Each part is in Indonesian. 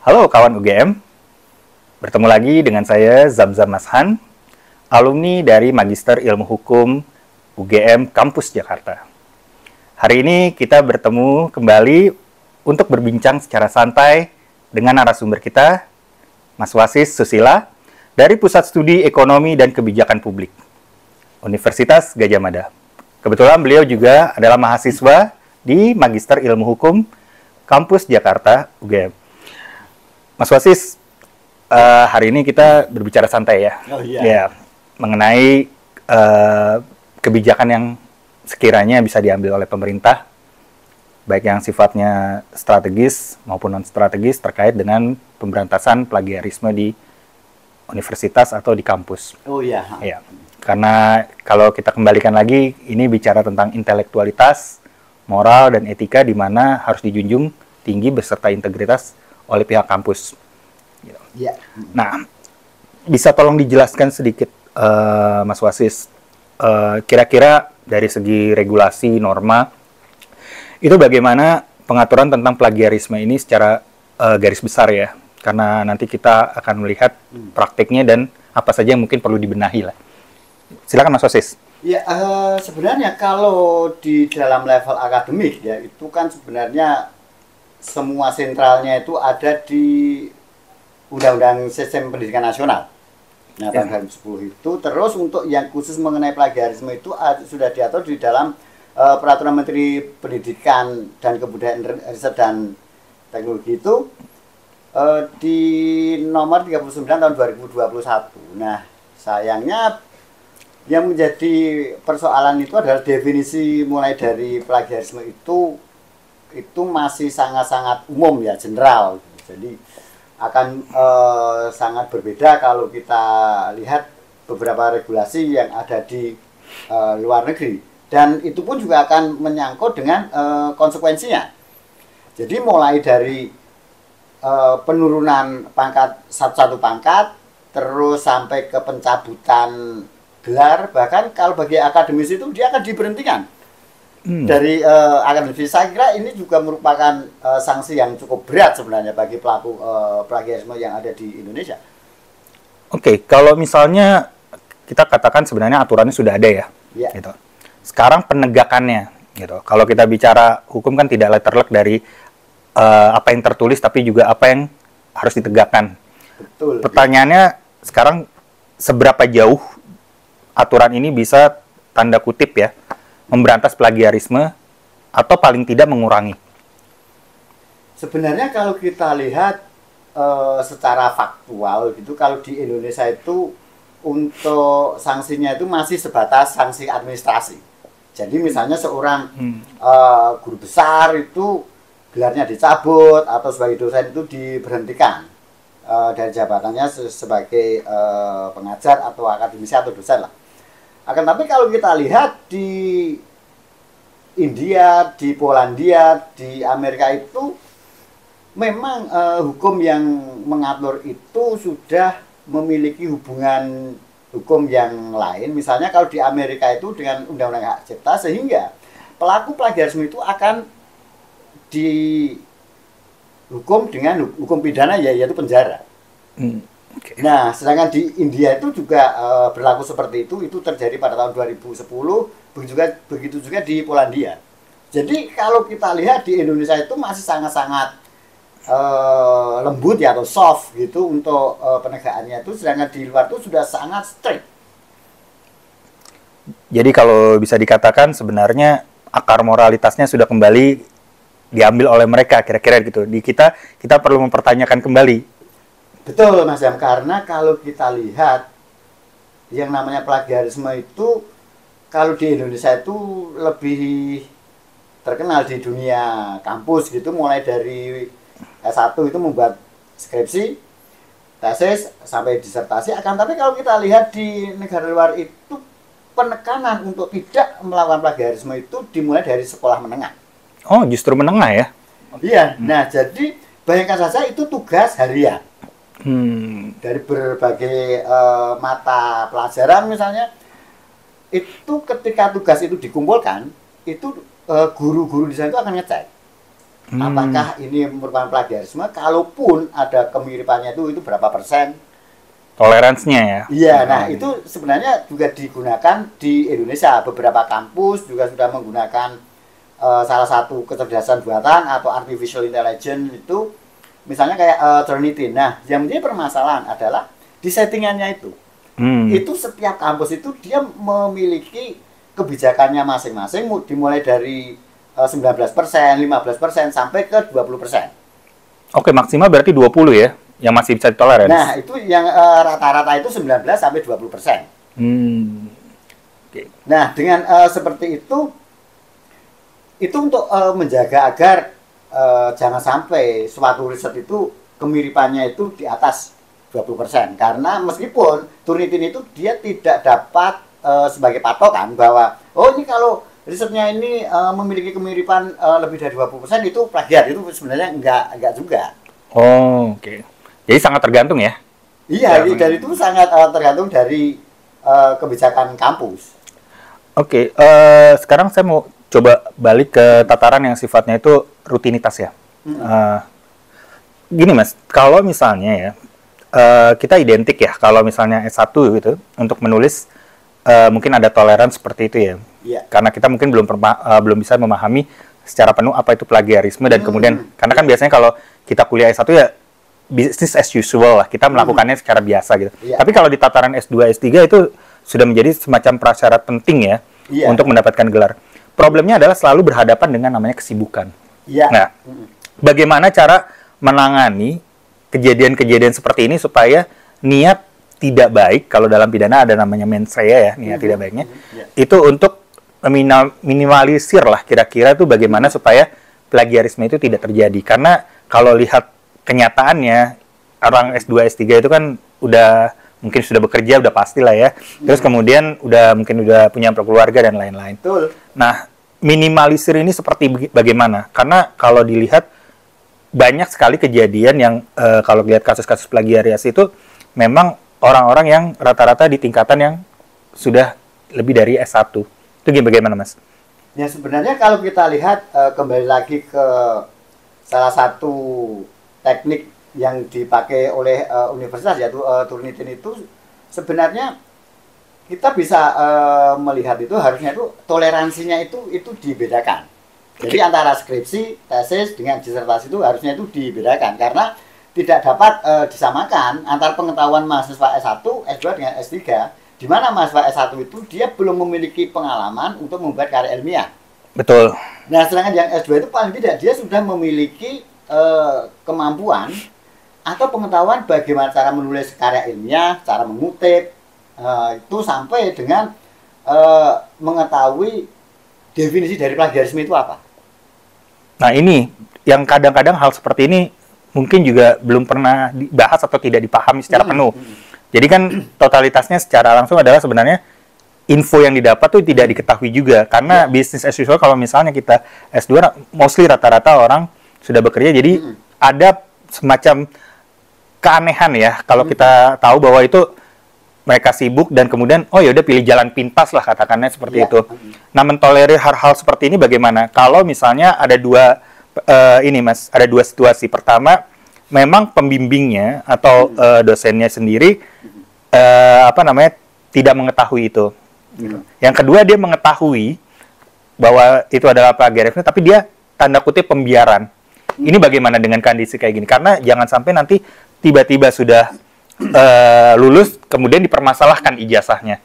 Halo kawan UGM, bertemu lagi dengan saya Zamzam Mashan, alumni dari Magister Ilmu Hukum UGM Kampus Jakarta. Hari ini kita bertemu kembali untuk berbincang secara santai dengan narasumber kita, Mas Wasis Susila, dari Pusat Studi Ekonomi dan Kebijakan Publik, Universitas Gadjah Mada. Kebetulan beliau juga adalah mahasiswa di Magister Ilmu Hukum Kampus Jakarta UGM. Mas Wasis, hari ini kita berbicara santai ya. Oh iya. Ya, mengenai kebijakan yang sekiranya bisa diambil oleh pemerintah, baik yang sifatnya strategis maupun non strategis terkait dengan pemberantasan plagiarisme di universitas atau di kampus. Oh iya. Ya, karena kalau kita kembalikan lagi, ini bicara tentang intelektualitas, moral dan etika di mana harus dijunjung tinggi beserta integritas oleh pihak kampus. Iya. Nah, bisa tolong dijelaskan sedikit, Mas Wasis, kira-kira dari segi regulasi, norma, itu bagaimana pengaturan tentang plagiarisme ini secara garis besar ya? Karena nanti kita akan melihat praktiknya dan apa saja yang mungkin perlu dibenahi lah. Silakan Mas Wasis. Ya, sebenarnya kalau di dalam level akademik ya, itu kan sebenarnya semua sentralnya itu ada di Undang-Undang Sistem Pendidikan Nasional. Nah, tanggal 10 itu. Terus untuk yang khusus mengenai plagiarisme itu sudah diatur di dalam Peraturan Menteri Pendidikan dan Kebudayaan Riset dan Teknologi itu di nomor 39 tahun 2021. Nah, sayangnya yang menjadi persoalan itu adalah definisi mulai dari plagiarisme itu masih sangat-sangat umum ya, general. Jadi akan sangat berbeda kalau kita lihat beberapa regulasi yang ada di luar negeri. Dan itu pun juga akan menyangkut dengan konsekuensinya. Jadi mulai dari penurunan pangkat satu pangkat, terus sampai ke pencabutan gelar, bahkan kalau bagi akademis itu dia akan diberhentikan dari akademis. Saya kira ini juga merupakan sanksi yang cukup berat sebenarnya bagi pelaku plagiarisme yang ada di Indonesia. Oke, kalau misalnya kita katakan sebenarnya aturannya sudah ada ya, gitu. Sekarang penegakannya, gitu. Kalau kita bicara hukum kan tidak letterlek dari apa yang tertulis, tapi juga apa yang harus ditegakkan. Betul. Pertanyaannya sekarang seberapa jauh aturan ini bisa tanda kutip ya memberantas plagiarisme atau paling tidak mengurangi? Sebenarnya kalau kita lihat secara faktual gitu, kalau di Indonesia itu untuk sanksinya itu masih sebatas sanksi administrasi. Jadi misalnya seorang guru besar itu gelarnya dicabut atau sebagai dosen itu diberhentikan dari jabatannya sebagai pengajar atau akademisi atau dosen lah. Akan tapi kalau kita lihat di India, di Polandia, di Amerika itu memang hukum yang mengatur itu sudah memiliki hubungan hukum yang lain. Misalnya kalau di Amerika itu dengan Undang-Undang Hak Cipta, sehingga pelaku plagiarisme itu akan dihukum dengan hukum pidana yaitu penjara. Okay. Nah, sedangkan di India itu juga berlaku seperti itu terjadi pada tahun 2010, begitu juga di Polandia. Jadi kalau kita lihat di Indonesia itu masih sangat-sangat lembut ya, atau soft gitu untuk penegakannya itu, sedangkan di luar itu sudah sangat strict. Jadi kalau bisa dikatakan sebenarnya akar moralitasnya sudah kembali diambil oleh mereka, kira-kira gitu. Di kita perlu mempertanyakan kembali. Betul Mas Jam, karena kalau kita lihat yang namanya plagiarisme itu kalau di Indonesia itu lebih terkenal di dunia kampus gitu, mulai dari S1 itu membuat skripsi, tesis, sampai disertasi. Akan tapi kalau kita lihat di negara luar itu penekanan untuk tidak melakukan plagiarisme itu dimulai dari sekolah menengah. Oh, justru menengah ya? Iya, nah jadi bayangkan saja itu tugas harian. Dari berbagai mata pelajaran misalnya, itu ketika tugas itu dikumpulkan, itu guru-guru di sana itu akan ngecek Apakah ini merupakan plagiarisme? Kalaupun ada kemiripannya itu berapa persen? Toleransinya ya. Iya, nah itu sebenarnya juga digunakan di Indonesia. Beberapa kampus juga sudah menggunakan salah satu kecerdasan buatan atau artificial intelligence itu, misalnya kayak Turnitin. Nah, yang menjadi permasalahan adalah di settingannya itu. Itu setiap kampus itu dia memiliki kebijakannya masing-masing, dimulai dari 19%, 15% sampai ke 20%. Oke, maksimal berarti 20 ya, yang masih bisa ditoleransi. Nah, itu yang rata-rata itu 19 sampai 20%. Okay. Nah, dengan seperti itu untuk menjaga agar jangan sampai suatu riset itu kemiripannya itu di atas 20%. Karena meskipun Turnitin itu dia tidak dapat sebagai patokan bahwa oh ini kalau risetnya ini memiliki kemiripan lebih dari 20%, itu plagiat. Itu sebenarnya enggak juga. Oh, oke. Jadi sangat tergantung ya? Iya, dari itu sangat tergantung dari kebijakan kampus. Oke, sekarang saya mau coba balik ke tataran yang sifatnya itu rutinitas ya. Gini Mas, kalau misalnya ya, kita identik ya, kalau misalnya S1 gitu, untuk menulis mungkin ada toleransi seperti itu ya. Yeah. Karena kita mungkin belum bisa memahami secara penuh apa itu plagiarisme, dan kemudian, karena kan biasanya kalau kita kuliah S1 ya, business as usual lah, kita melakukannya secara biasa gitu. Yeah. Tapi kalau di tataran S2, S3 itu sudah menjadi semacam prasyarat penting ya, untuk mendapatkan gelar. Problemnya adalah selalu berhadapan dengan namanya kesibukan. Yeah. Nah, bagaimana cara menangani kejadian-kejadian seperti ini supaya niat tidak baik, kalau dalam pidana ada namanya mens rea ya, niat tidak baiknya, itu untuk minimalisir lah kira-kira itu bagaimana supaya plagiarisme itu tidak terjadi. Karena kalau lihat kenyataannya, orang S2, S3 itu kan mungkin sudah bekerja, udah pastilah ya. Terus kemudian mungkin udah punya keluarga dan lain-lain. Nah, minimalisir ini seperti bagaimana? Karena kalau dilihat banyak sekali kejadian yang kalau lihat kasus-kasus plagiarisme itu memang orang-orang yang rata-rata di tingkatan yang sudah lebih dari S1. Itu bagaimana, Mas? Ya, sebenarnya kalau kita lihat kembali lagi ke salah satu teknik yang dipakai oleh universitas, yaitu Turnitin itu, sebenarnya kita bisa melihat itu harusnya itu toleransinya itu dibedakan. Jadi antara skripsi, tesis dengan disertasi itu harusnya itu dibedakan, karena tidak dapat disamakan antara pengetahuan mahasiswa S1, S2 dengan S3, di mana mahasiswa S1 itu dia belum memiliki pengalaman untuk membuat karya ilmiah. Betul. Nah, sedangkan yang S2 itu paling tidak dia sudah memiliki kemampuan atau pengetahuan bagaimana cara menulis karya ilmiah, cara mengutip, itu sampai dengan mengetahui definisi dari plagiarisme itu apa. Nah, ini yang kadang-kadang hal seperti ini mungkin juga belum pernah dibahas atau tidak dipahami secara penuh. Jadi kan totalitasnya secara langsung adalah sebenarnya info yang didapat tuh tidak diketahui juga. Karena bisnis as usual, kalau misalnya kita S2, mostly rata-rata orang sudah bekerja, jadi ada semacam keanehan ya kalau kita tahu bahwa itu mereka sibuk dan kemudian oh ya udah pilih jalan pintas lah, katakannya seperti itu. Nah, mentolerir hal-hal seperti ini bagaimana? Kalau misalnya ada dua ada dua situasi. Pertama, memang pembimbingnya atau dosennya sendiri tidak mengetahui itu. Yang kedua, dia mengetahui bahwa itu adalah plagiarisme, tapi dia tanda kutip pembiaran. Ini bagaimana dengan kondisi kayak gini? Karena jangan sampai nanti tiba-tiba sudah lulus, kemudian dipermasalahkan ijazahnya.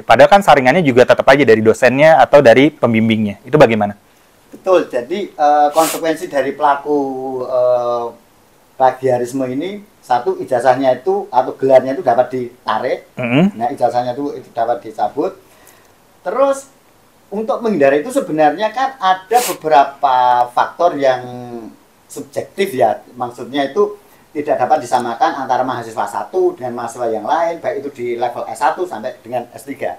Padahal kan saringannya juga tetap aja dari dosennya atau dari pembimbingnya. Itu bagaimana? Betul, jadi konsekuensi dari pelaku plagiarisme ini, satu, ijazahnya itu atau gelarnya itu dapat ditarik. Nah, ijazahnya itu dapat dicabut. Terus untuk menghindari itu sebenarnya kan ada beberapa faktor yang subjektif ya, maksudnya itu tidak dapat disamakan antara mahasiswa satu dengan mahasiswa yang lain, baik itu di level S1 sampai dengan S3.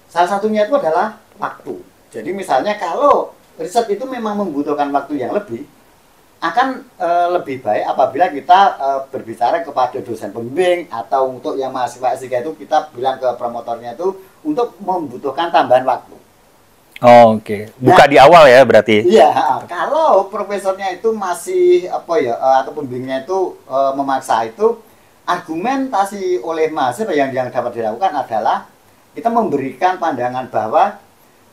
Salah satunya itu adalah waktu. Jadi misalnya kalau riset itu memang membutuhkan waktu yang lebih, akan lebih baik apabila kita berbicara kepada dosen pembimbing, atau untuk yang mahasiswa S3 itu kita bilang ke promotornya itu untuk membutuhkan tambahan waktu. Oh, oke. Buka di awal ya berarti. Iya, kalau profesornya itu masih apa ya atau pembimbingnya itu memaksa itu argumentasi oleh mahasiswa yang dapat dilakukan adalah kita memberikan pandangan bahwa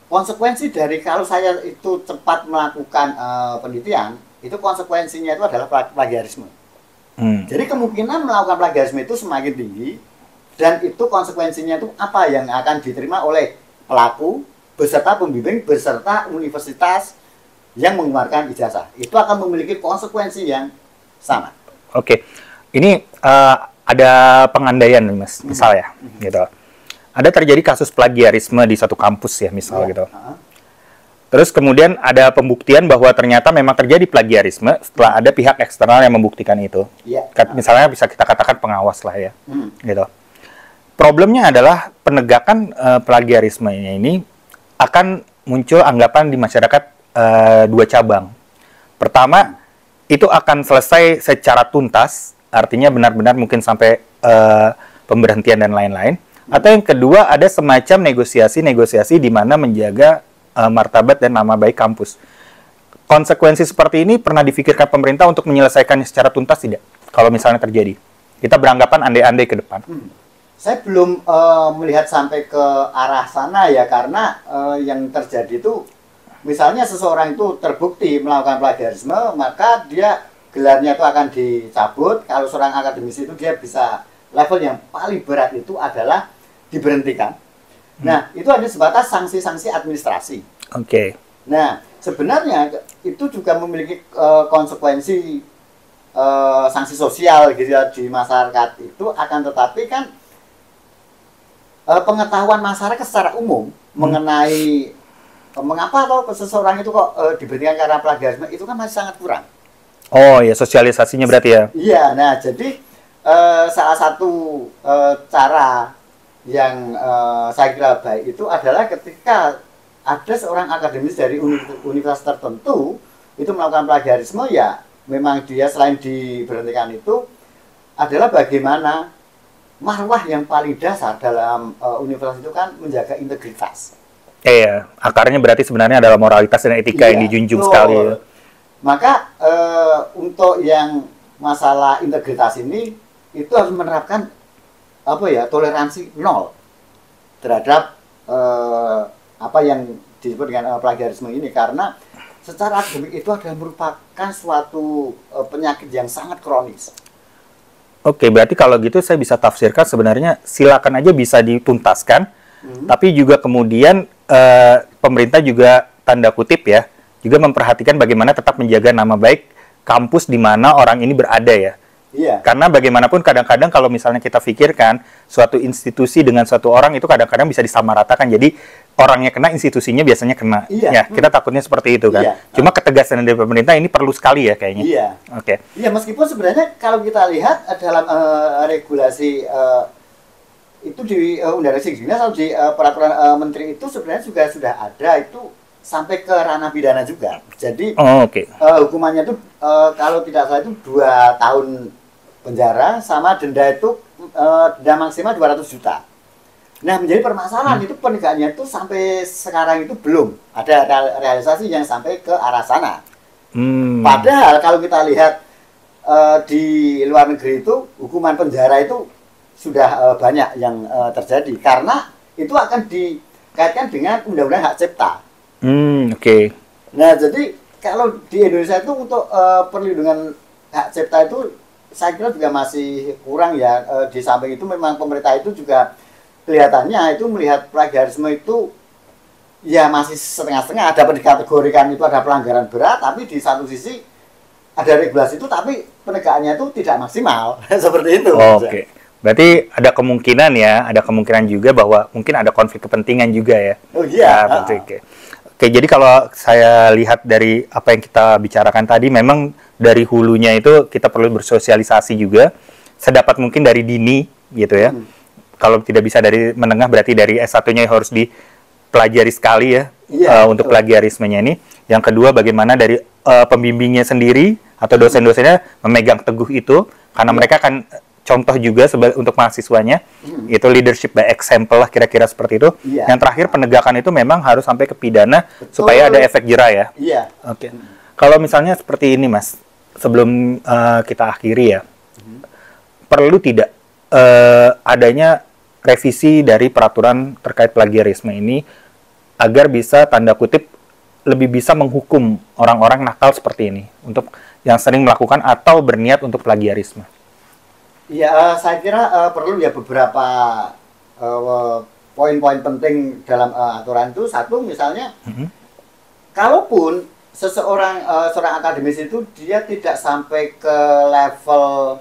konsekuensi dari kalau saya itu cepat melakukan penelitian itu konsekuensinya itu adalah plagiarisme. Jadi kemungkinan melakukan plagiarisme itu semakin tinggi dan itu konsekuensinya itu apa yang akan diterima oleh pelaku beserta pembimbing, beserta universitas yang mengeluarkan ijazah. Itu akan memiliki konsekuensi yang sama. Oke, ini ada pengandaian nih Mas, misal ya, gitu. Ada terjadi kasus plagiarisme di satu kampus ya, misal gitu. Terus kemudian ada pembuktian bahwa ternyata memang terjadi plagiarisme setelah ada pihak eksternal yang membuktikan itu. Misalnya bisa kita katakan pengawas lah ya, gitu. Problemnya adalah penegakan plagiarismenya ini akan muncul anggapan di masyarakat dua cabang. Pertama, itu akan selesai secara tuntas, artinya benar-benar mungkin sampai pemberhentian dan lain-lain. Atau yang kedua, ada semacam negosiasi-negosiasi di mana menjaga martabat dan nama baik kampus. Konsekuensi seperti ini pernah difikirkan pemerintah untuk menyelesaikannya secara tuntas tidak? Kalau misalnya terjadi. Kita beranggapan andai-andai ke depan. Saya belum melihat sampai ke arah sana ya, karena yang terjadi itu misalnya seseorang itu terbukti melakukan plagiarisme, maka dia gelarnya itu akan dicabut. Kalau seorang akademisi itu dia bisa level yang paling berat itu adalah diberhentikan. Nah, itu hanya sebatas sanksi-sanksi administrasi. Oke. Nah, sebenarnya itu juga memiliki konsekuensi sanksi sosial gitu ya di masyarakat itu, akan tetapi kan pengetahuan masyarakat secara umum mengenai mengapa atau seseorang itu kok diberhentikan karena plagiarisme itu kan masih sangat kurang. Oh ya, sosialisasinya berarti ya? Iya, nah jadi salah satu cara yang saya kira baik itu adalah ketika ada seorang akademis dari universitas tertentu itu melakukan plagiarisme, ya memang dia selain diberhentikan itu adalah bagaimana marwah yang paling dasar dalam universitas itu kan menjaga integritas. Iya, akarnya berarti sebenarnya adalah moralitas dan etika yang dijunjung sekali. Ya. Maka untuk yang masalah integritas ini itu harus menerapkan apa ya, toleransi nol terhadap apa yang disebut dengan plagiarisme ini, karena secara akademik itu adalah merupakan suatu penyakit yang sangat kronis. Oke, berarti kalau gitu saya bisa tafsirkan sebenarnya silakan aja bisa dituntaskan, tapi juga kemudian pemerintah juga tanda kutip ya, juga memperhatikan bagaimana tetap menjaga nama baik kampus di mana orang ini berada ya. Iya. Karena bagaimanapun kadang-kadang kalau misalnya kita pikirkan suatu institusi dengan suatu orang itu kadang-kadang bisa disamaratakan. Jadi orangnya kena, institusinya biasanya kena. Iya. Ya, kita takutnya seperti itu kan. Iya. Cuma ketegasan dari pemerintah ini perlu sekali ya kayaknya. Iya. Oke. Iya, meskipun sebenarnya kalau kita lihat dalam regulasi itu di Undang-Undang Dinas atau di peraturan menteri itu sebenarnya juga sudah ada itu sampai ke ranah pidana juga. Jadi hukumannya itu kalau tidak salah itu 2 tahun penjara sama denda itu denda maksimal 200 juta. Nah, menjadi permasalahan itu penegakannya itu sampai sekarang itu belum ada realisasi yang sampai ke arah sana. Padahal kalau kita lihat di luar negeri itu hukuman penjara itu sudah banyak yang terjadi karena itu akan dikaitkan dengan undang-undang hak cipta. Oke. Nah, jadi kalau di Indonesia itu untuk perlindungan hak cipta itu saya kira juga masih kurang ya. Di samping itu memang pemerintah itu juga kelihatannya itu melihat plagiarisme itu ya masih setengah-setengah, ada dikategorikan itu ada pelanggaran berat, tapi di satu sisi ada regulasi itu tapi penegakannya itu tidak maksimal. Seperti itu. Oke. Berarti ada kemungkinan ya, ada kemungkinan juga bahwa mungkin ada konflik kepentingan juga ya. Oh iya. Oke, jadi kalau saya lihat dari apa yang kita bicarakan tadi, memang dari hulunya itu kita perlu bersosialisasi juga, sedapat mungkin dari dini gitu ya. Kalau tidak bisa dari menengah, berarti dari S1-nya harus dipelajari sekali ya, untuk plagiarismenya ini. Yang kedua, bagaimana dari pembimbingnya sendiri atau dosen-dosennya memegang teguh itu, karena mereka akan contoh juga untuk mahasiswanya, itu leadership by example lah, kira-kira seperti itu. Iya. Yang terakhir, penegakan itu memang harus sampai ke pidana. Betul. Supaya ada efek jera ya. Iya. Oke. Kalau misalnya seperti ini Mas, sebelum kita akhiri ya, perlu tidak adanya revisi dari peraturan terkait plagiarisme ini agar bisa, tanda kutip, lebih bisa menghukum orang-orang nakal seperti ini untuk yang sering melakukan atau berniat untuk plagiarisme? Ya, saya kira perlu ya beberapa poin-poin penting dalam aturan itu. Satu, misalnya, kalaupun seorang akademis itu dia tidak sampai ke level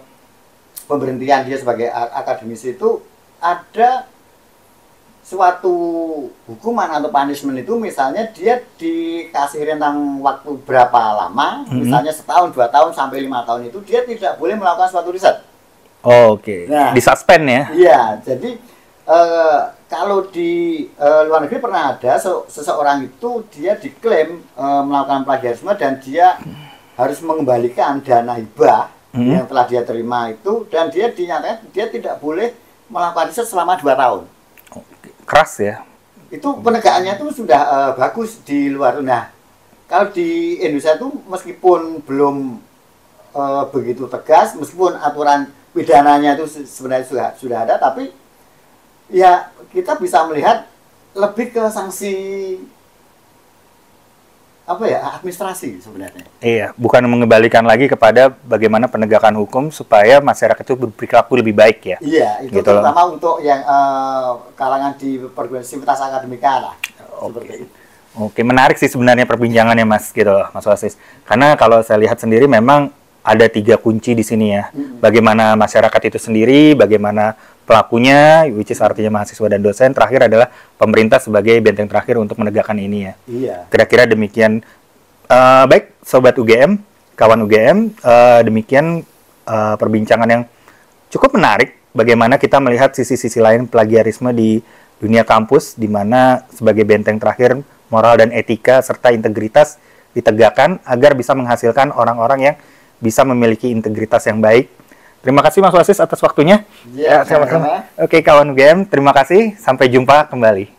pemberhentian dia sebagai akademisi, itu ada suatu hukuman atau punishment itu, misalnya dia dikasih rentang waktu berapa lama, misalnya setahun, 2 tahun, sampai 5 tahun itu dia tidak boleh melakukan suatu riset. Oke. Nah, disuspend ya? Iya, jadi kalau di luar negeri pernah ada seseorang itu dia diklaim melakukan plagiarisme dan dia harus mengembalikan dana hibah yang telah dia terima itu, dan dia dinyatakan dia tidak boleh melakukan riset selama 2 tahun. Keras ya? Itu penegakannya itu sudah bagus di luar. Nah, kalau di Indonesia itu meskipun belum begitu tegas, meskipun aturan pidananya itu sebenarnya sudah ada, tapi ya kita bisa melihat lebih ke sanksi administrasi sebenarnya. Iya, bukan mengembalikan lagi kepada bagaimana penegakan hukum supaya masyarakat itu berperilaku lebih baik ya. Iya, itu gitu terutama untuk yang kalangan di perguruan sivitas akademika lah. Oke. Oke, menarik sih sebenarnya perbincangannya Mas, gitu loh, Mas Wasis. Karena kalau saya lihat sendiri memang ada 3 kunci di sini ya. Bagaimana masyarakat itu sendiri, bagaimana pelakunya, which is artinya mahasiswa dan dosen, terakhir adalah pemerintah sebagai benteng terakhir untuk menegakkan ini ya. Iya. Kira-kira demikian. Baik, Sobat UGM, kawan UGM, demikian perbincangan yang cukup menarik. Bagaimana kita melihat sisi-sisi lain plagiarisme di dunia kampus, di mana sebagai benteng terakhir moral dan etika serta integritas ditegakkan agar bisa menghasilkan orang-orang yang bisa memiliki integritas yang baik. Terima kasih Mas Wasis atas waktunya. Ya, sama-sama. Oke, kawan UGM, terima kasih. Sampai jumpa kembali.